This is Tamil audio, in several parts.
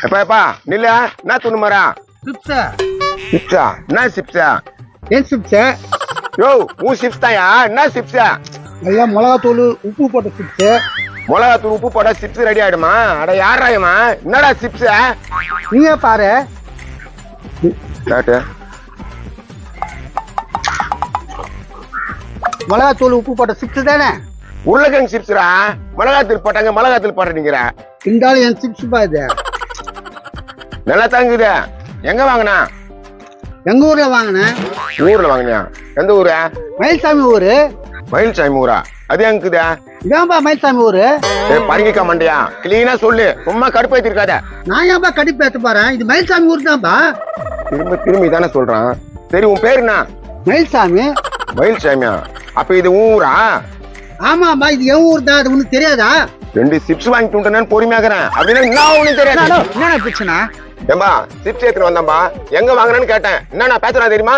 எப்பா நில்ல என்ன துணு மரா சிப்ஸா சிப்ஸா என்ன சிப்ஸா ஏன் சிப்ஸா யோ உன் சிப்ஸ் தாயா என்ன சிப்ஸா நல்லா மிளகாத்தூள் உப்பு போட்ட சிப்ஸு மிளகாத்தூள் உப்பு போட்டா சிப்ஸ் ரெடி ஆயிடுமா அட யாராயமா என்னடா சிப்ஸ் நீங்க பாரு மிளகாத்தூள் உப்பு போட்ட சிப்ஸ் தானே உருளைக்கிழங்கு சிப்ஸ்ரா மிளகாத்தூள் போட்டாங்க மிளகாத்தூள் போடுறீங்க இருந்தாலும் என் சிப்ஸ் பா இது நல்லா தாங்குது எங்க வாங்கினா எங்க ஊர்ல வாங்கினேன் ஊர்ல வாங்கினியா எந்த ஊரு மயில்சாமி ஊரு மயில்சாமி ஊரா அது எங்குதா இதான்பா மயில்சாமி ஊரு பரங்கிக்கா மண்டியா கிளீனா சொல்லு சும்மா கடுப்பேத்தி இருக்காத நான் ஏன்பா கடுப்பு ஏத்த போறேன் இது மயில்சாமி ஊர் தான்ப்பா திரும்பி தானே சொல்றான் சரி உன் பேரு என்ன மயில்சாமி மயில்சாமியா அப்ப இது ஊரா ஆமாப்பா இது என் ஊர் தான் அது உனக்கு தெரியாதா 2 சிப்ஸ் வாங்கி துண்டனு பொறுமையாக்குறேன் அப்படின்னா நான் உனக்கு தெரியாது என்ன பிரச்சனை ஏம்பா சிப்ஸ் எடுத்துட்டு வந்தம்பா எங்க வாங்கினேன்னு கேட்டேன் என்ன நான் பேசுறேன் தெரியுமா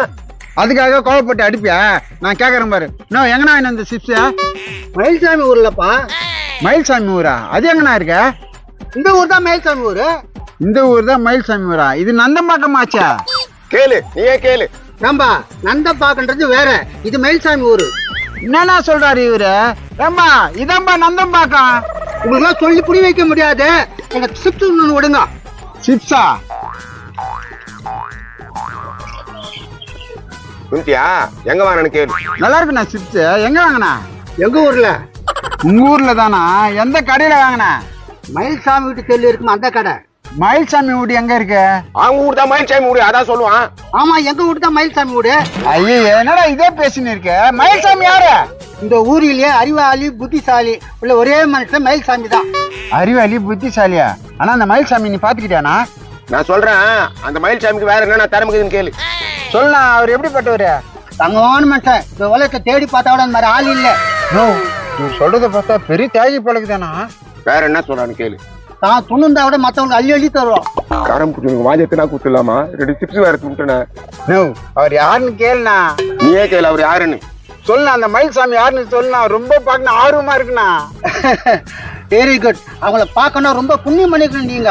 அதுக்காக கோவப்பட்டு அடிப்பியா நான் கேக்குறேன் பாரு நான் எங்கண்ணா இந்த சிப்ஸ் மயில்சாமி ஊர்லப்பா மயில்சாமி ஊரா அது எங்கண்ணா இருக்க இந்த ஊர் தான் மயில்சாமி ஊரு இந்த ஊர் தான் மயில்சாமி ஊரா இது நந்தம்பாக்கமாச்சா கேளு நீயே கேளு ஏம்பா நந்தம்பாக்கன்றது வேற இது மயில்சாமி ஊரு என்னன்னா சொல்றாரு இவரு ஏம்பா இதாம்பா நந்தம்பாக்கம் உங்களுக்கு சொல்லி புரிய வைக்க முடியாது எனக்கு சிப்ஸ் விடுங்க சிப்ஸா குந்தியா எங்க வாங்கினு கேளு நல்லா இருக்குண்ணா சிப்ஸ் எங்க வாங்கினா எங்க ஊர்ல உங்க ஊர்ல தானா எந்த கடையில வாங்கினா மயில்சாமி வீட்டு தெரியல இருக்குமா அந்த கடை மயில்சாமி வீடு எங்க இருக்கு அவங்க ஊர் தான் மயில்சாமி வீடு அதான் சொல்லுவான் ஆமா எங்க வீடு தான் மயில்சாமி வீடு ஐயோ என்னடா இதே பேசின்னு இருக்க மயில்சாமி யாரு இந்த ஊரிலேயே அறிவாளி புத்திசாலி உள்ள ஒரே மனுஷன் மயில்சாமி தான் அறிவாளி புத்திசாலியா ஆனா அந்த மயில்சாமி நீ பாத்துக்கிட்டியானா நான் சொல்றேன் அந்த மயில்சாமிக்கு வேற என்ன திறமைக்குதுன்னு கேளு சொல்லலாம் அவர் எப்படிப்பட்டவரு தங்கமான மனுஷன் இந்த உலகத்தை தேடி பார்த்தா கூட அந்த மாதிரி ஆள் இல்ல நீ சொல்றத பார்த்தா பெரிய தியாகி பழகுதானா வேற என்ன சொல்றான்னு கேளு தான் துணுந்தா விட மத்தவங்க அள்ளி அள்ளி தருவோம் காரம் குடிச்சு வாஜத்தினா குத்துலாமா 2 சிப்ஸ் வேற துண்டுனேன் அவர் யாருன்னு கேளுண்ணா நீயே கேளு அவர் யாருன்னு சொல்லு அந்த மயில்சாமி யாருன்னு சொல்லு ரொம்ப பார்க்கணும் ஆர்வமா இருக்குண்ணா வெரி குட் அவங்கள பார்க்கணும் ரொம்ப புண்ணியம் பண்ணிக்கணும் நீங்க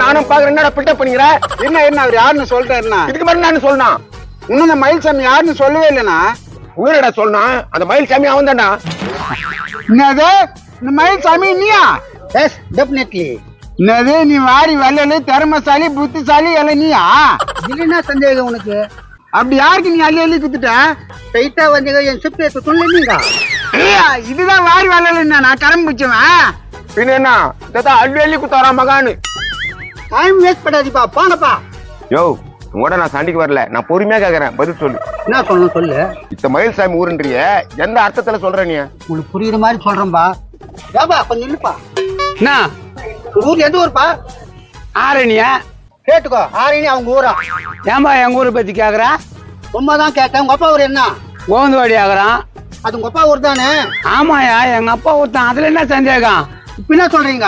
நானும் பாக்குறேன் என்னடா பில்டப் பண்ணிக்கிற என்ன அவர் யாருன்னு சொல்றாருண்ணா இதுக்கு மேல நான் சொல்லணும் இன்னும் அந்த மயில்சாமி யாருன்னு சொல்லவே இல்லைண்ணா உன்னடா சொல்லணும் அந்த மயில்சாமி அவன் தான்டா என்னது இந்த மயில்சாமி நீயா எஸ் டெஃபினெட்லி என்னது நீ வாரி வல்லலு திறமசாலி புத்திசாலி எல்லாம் நீயா இது என்ன சந்தேகம் உனக்கு அப்படி யாருக்கு நீ அள்ளி அள்ளி குத்துட்ட ஸ்ட்ரைட்டா வந்து என் சிப்ட் எடுத்து சொல்லுங்க இதுதான் வாரி வல்லலு நான் கரம் பிடிச்சவன் பின்ன என்ன இதான் அள்ளி அள்ளி குத்தாரா மகானு டைம் வேஸ்ட் பண்ணாதீப்பா போங்கப்பா யோ உங்களோட நான் சண்டைக்கு வரல நான் பொறுமையா கேக்குறேன் பதில் சொல்லு என்ன சொல்லணும் சொல்லு இந்த மயில்சாமி ஊருன்றிய எந்த அர்த்தத்துல சொல்ற நீ உங்களுக்கு புரியுற மாதிரி சொல்றேன்பா ஏப்பா கொஞ்சம் இல்லப்பா என்ன ஊர் எந்த ஊர்ப்பா ஆரணியா கேட்டுக்கோ ஆரணி அவங்க ஊரா ஏன்பா எங்க ஊரை பத்தி கேக்குற சும்மா தான் கேட்டேன் உங்க அப்பா ஊர் என்ன கோவிந்தவாடி ஆகுறான் அது உங்க அப்பா ஊர் தானே ஆமாயா எங்க அப்பா ஊர் தான் அதுல என்ன சந்தேகம் இப்ப என்ன சொல்றீங்க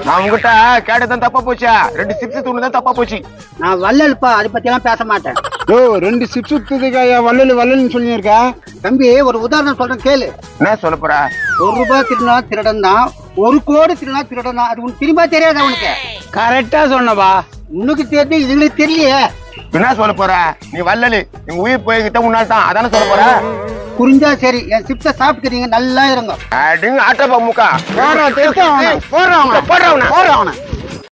நான் உங்ககிட்ட கேட்டதான் தப்பா போச்சா 2 சிப்ஸ் தூண்டு தான் தப்பா போச்சு நான் வள்ளல்ப்பா அதை பத்தி எல்லாம் பேச மாட்டேன் ஓ 2 சிப்ஸ் துதுக்காயா வள்ளல்னு சொல்லியிருக்க தம்பி ஒரு உதாரணம் சொல்றேன் கேளு என்ன சொல்ல போற ₹1 திருடினா திருடன் தான் 1 கோடி திருடினா திருடன் தான் அது உனக்கு திரும்ப தெரியாது உனக்கு கரெக்டா சொன்னப்பா உனக்கு தெரிஞ்சு இதுங்களுக்கு தெரியலையே என்ன சொல்ல போற நீ வள்ளலு எங்க உயிர் போய்கிட்ட முன்னாள் தான் அதான சொல்ல போற புரிஞ்சா சரி என் சிப்ஸ சாப்பிட்டுக்கிறீங்க நல்லா இருங்க ஆட்டப்பா முக்கா போடுறவன